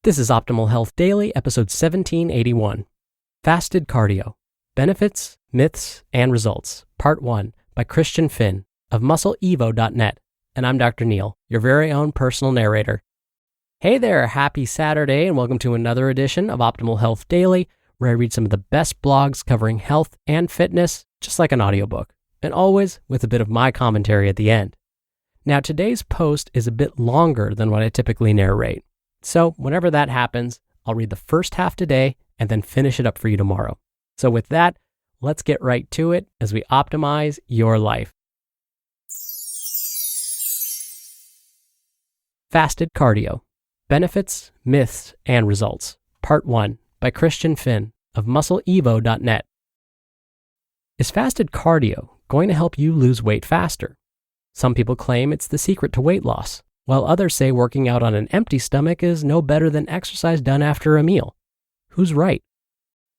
This is Optimal Health Daily, episode 1781. Fasted Cardio: Benefits, Myths, and Results, Part 1, by Finn of MuscleEvo.net. And I'm Dr. Neil, your very own personal narrator. Hey there, happy Saturday, and welcome to another edition of Optimal Health Daily, where I read some of the best blogs covering health and fitness, just like an audiobook, and always with a bit of my commentary at the end. Now, today's post is a bit longer than what I typically narrate. So whenever that happens, I'll read the first half today and then finish it up for you tomorrow. So with that, let's get right to it as we optimize your life. Fasted Cardio: Benefits, Myths, and Results, Part 1, by Finn of MuscleEvo.net. Is fasted cardio going to help you lose weight faster? Some people claim it's the secret to weight loss, while others say working out on an empty stomach is no better than exercise done after a meal. Who's right?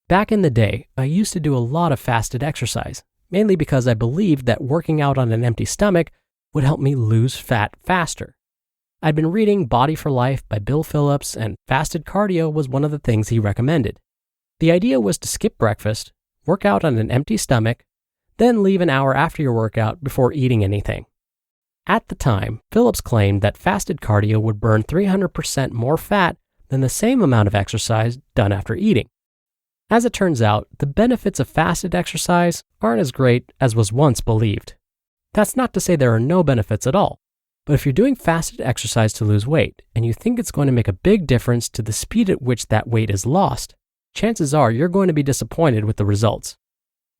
Back in the day, I used to do a lot of fasted exercise, mainly because I believed that working out on an empty stomach would help me lose fat faster. I'd been reading Body for Life by Bill Phillips, and fasted cardio was one of the things he recommended. The idea was to skip breakfast, work out on an empty stomach, then leave an hour after your workout before eating anything. At the time, Phillips claimed that fasted cardio would burn 300% more fat than the same amount of exercise done after eating. As it turns out, the benefits of fasted exercise aren't as great as was once believed. That's not to say there are no benefits at all, but if you're doing fasted exercise to lose weight and you think it's going to make a big difference to the speed at which that weight is lost, chances are you're going to be disappointed with the results.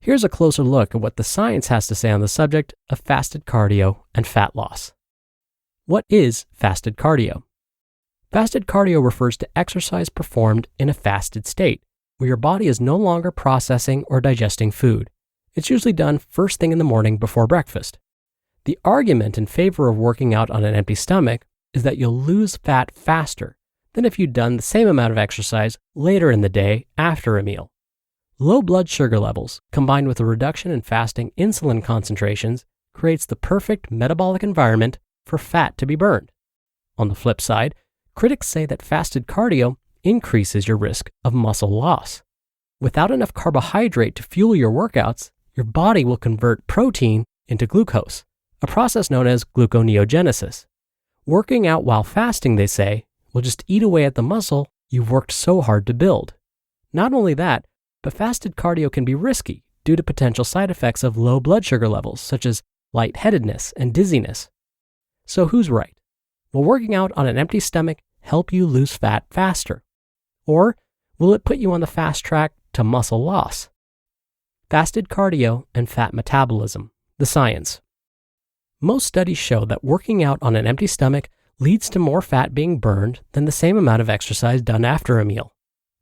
Here's a closer look at what the science has to say on the subject of fasted cardio and fat loss. What is fasted cardio? Fasted cardio refers to exercise performed in a fasted state, where your body is no longer processing or digesting food. It's usually done first thing in the morning before breakfast. The argument in favor of working out on an empty stomach is that you'll lose fat faster than if you'd done the same amount of exercise later in the day after a meal. Low blood sugar levels, combined with a reduction in fasting insulin concentrations, creates the perfect metabolic environment for fat to be burned. On the flip side, critics say that fasted cardio increases your risk of muscle loss. Without enough carbohydrate to fuel your workouts, your body will convert protein into glucose, a process known as gluconeogenesis. Working out while fasting, they say, will just eat away at the muscle you've worked so hard to build. Not only that, but fasted cardio can be risky due to potential side effects of low blood sugar levels, such as lightheadedness and dizziness. So who's right? Will working out on an empty stomach help you lose fat faster? Or will it put you on the fast track to muscle loss? Fasted cardio and fat metabolism, the science. Most studies show that working out on an empty stomach leads to more fat being burned than the same amount of exercise done after a meal.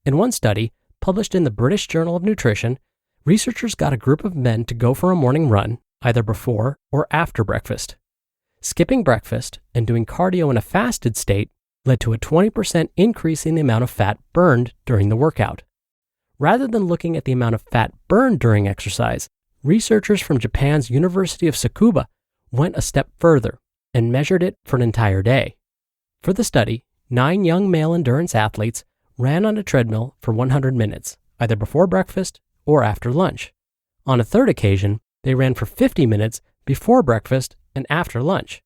In one study, published in the British Journal of Nutrition, researchers got a group of men to go for a morning run, either before or after breakfast. Skipping breakfast and doing cardio in a fasted state led to a 20% increase in the amount of fat burned during the workout. Rather than looking at the amount of fat burned during exercise, researchers from Japan's University of Tsukuba went a step further and measured it for an entire day. For the study, 9 young male endurance athletes ran on a treadmill for 100 minutes, either before breakfast or after lunch. On a third occasion, they ran for 50 minutes before breakfast and after lunch.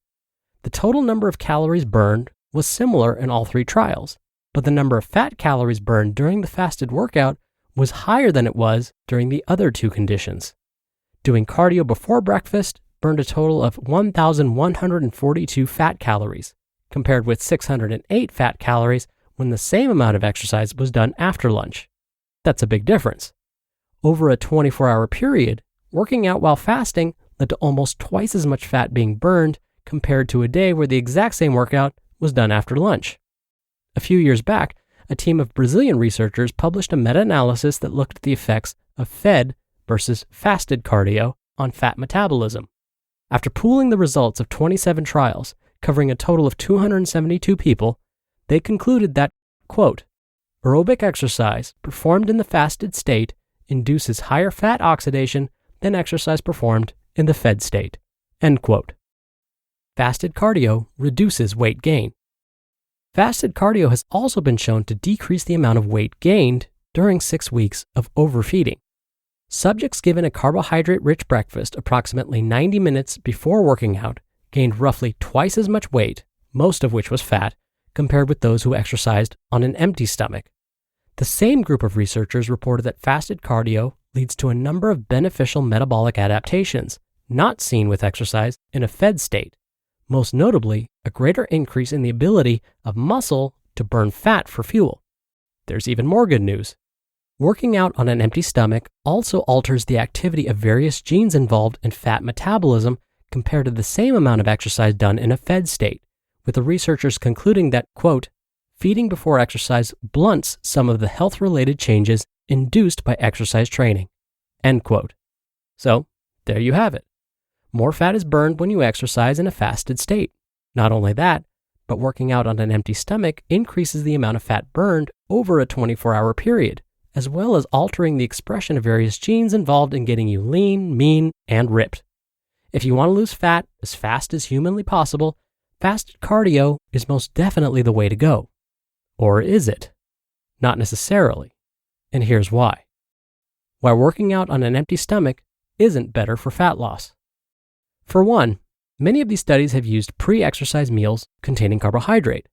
The total number of calories burned was similar in all 3 trials, but the number of fat calories burned during the fasted workout was higher than it was during the other 2 conditions. Doing cardio before breakfast burned a total of 1,142 fat calories, compared with 608 fat calories when the same amount of exercise was done after lunch. That's a big difference. Over a 24-hour period, working out while fasting led to almost twice as much fat being burned compared to a day where the exact same workout was done after lunch. A few years back, a team of Brazilian researchers published a meta-analysis that looked at the effects of fed versus fasted cardio on fat metabolism. After pooling the results of 27 trials, covering a total of 272 people, they concluded that, quote, aerobic exercise performed in the fasted state induces higher fat oxidation than exercise performed in the fed state, end quote. Fasted cardio reduces weight gain. Fasted cardio has also been shown to decrease the amount of weight gained during 6 weeks of overfeeding. Subjects given a carbohydrate-rich breakfast approximately 90 minutes before working out gained roughly twice as much weight, most of which was fat, compared with those who exercised on an empty stomach. The same group of researchers reported that fasted cardio leads to a number of beneficial metabolic adaptations not seen with exercise in a fed state, most notably a greater increase in the ability of muscle to burn fat for fuel. There's even more good news. Working out on an empty stomach also alters the activity of various genes involved in fat metabolism compared to the same amount of exercise done in a fed state, with the researchers concluding that, quote, feeding before exercise blunts some of the health-related changes induced by exercise training, end quote. So, there you have it. More fat is burned when you exercise in a fasted state. Not only that, but working out on an empty stomach increases the amount of fat burned over a 24-hour period, as well as altering the expression of various genes involved in getting you lean, mean, and ripped. If you want to lose fat as fast as humanly possible, fasted cardio is most definitely the way to go. Or is it? Not necessarily. And here's why. Why working out on an empty stomach isn't better for fat loss. For one, many of these studies have used pre-exercise meals containing carbohydrate.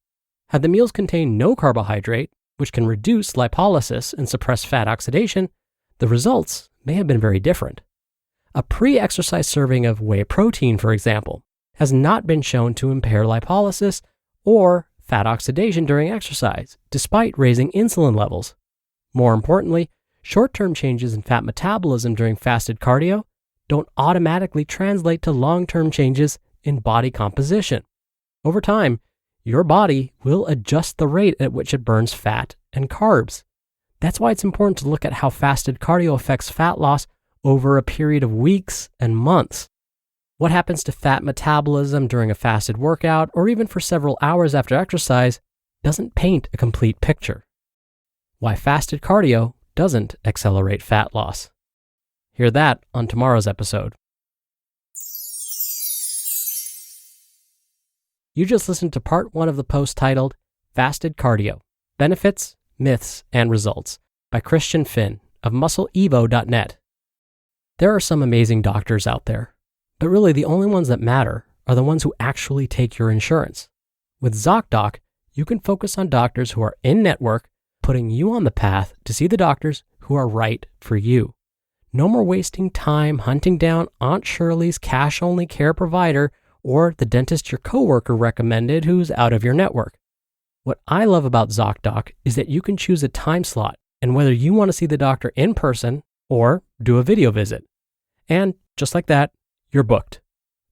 Had the meals contained no carbohydrate, which can reduce lipolysis and suppress fat oxidation, the results may have been very different. A pre-exercise serving of whey protein, for example, has not been shown to impair lipolysis or fat oxidation during exercise, despite raising insulin levels. More importantly, short-term changes in fat metabolism during fasted cardio don't automatically translate to long-term changes in body composition. Over time, your body will adjust the rate at which it burns fat and carbs. That's why it's important to look at how fasted cardio affects fat loss over a period of weeks and months. What happens to fat metabolism during a fasted workout or even for several hours after exercise doesn't paint a complete picture. Why fasted cardio doesn't accelerate fat loss. Hear that on tomorrow's episode. You just listened to part 1 of the post titled Fasted Cardio, Benefits, Myths, and Results by Christian Finn of MuscleEvo.net. There are some amazing doctors out there, but really the only ones that matter are the ones who actually take your insurance. With Zocdoc, you can focus on doctors who are in-network, putting you on the path to see the doctors who are right for you. No more wasting time hunting down Aunt Shirley's cash-only care provider or the dentist your coworker recommended who's out of your network. What I love about Zocdoc is that you can choose a time slot and whether you want to see the doctor in person or do a video visit. And just like that, you're booked.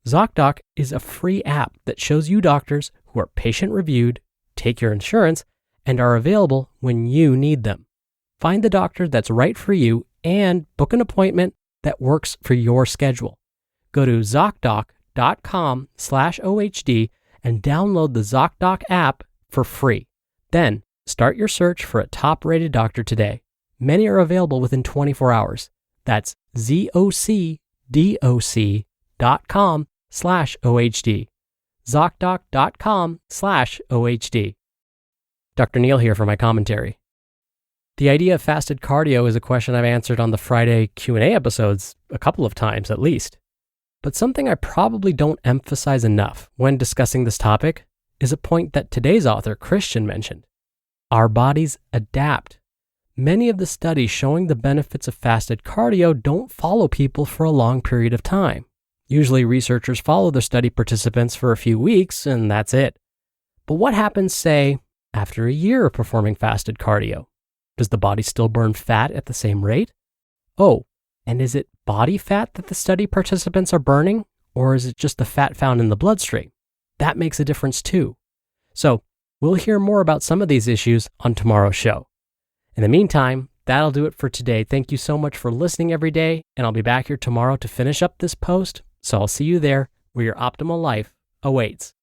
Zocdoc is a free app that shows you doctors who are patient-reviewed, take your insurance, and are available when you need them. Find the doctor that's right for you and book an appointment that works for your schedule. Go to Zocdoc.com/OHD and download the Zocdoc app for free. Then start your search for a top-rated doctor today. Many are available within 24 hours. That's ZocDoc.com/OHD. Zocdoc.com/OHD. Dr. Neil here for my commentary. The idea of fasted cardio is a question I've answered on the Friday Q&A episodes a couple of times at least. But something I probably don't emphasize enough when discussing this topic is a point that today's author, Christian, mentioned. Our bodies adapt. Many of the studies showing the benefits of fasted cardio don't follow people for a long period of time. Usually researchers follow their study participants for a few weeks and that's it. But what happens, say, after a year of performing fasted cardio? Does the body still burn fat at the same rate? Oh, and is it body fat that the study participants are burning, or is it just the fat found in the bloodstream? That makes a difference too. So, we'll hear more about some of these issues on tomorrow's show. In the meantime, that'll do it for today. Thank you so much for listening every day, and I'll be back here tomorrow to finish up this post, so I'll see you there where your optimal life awaits.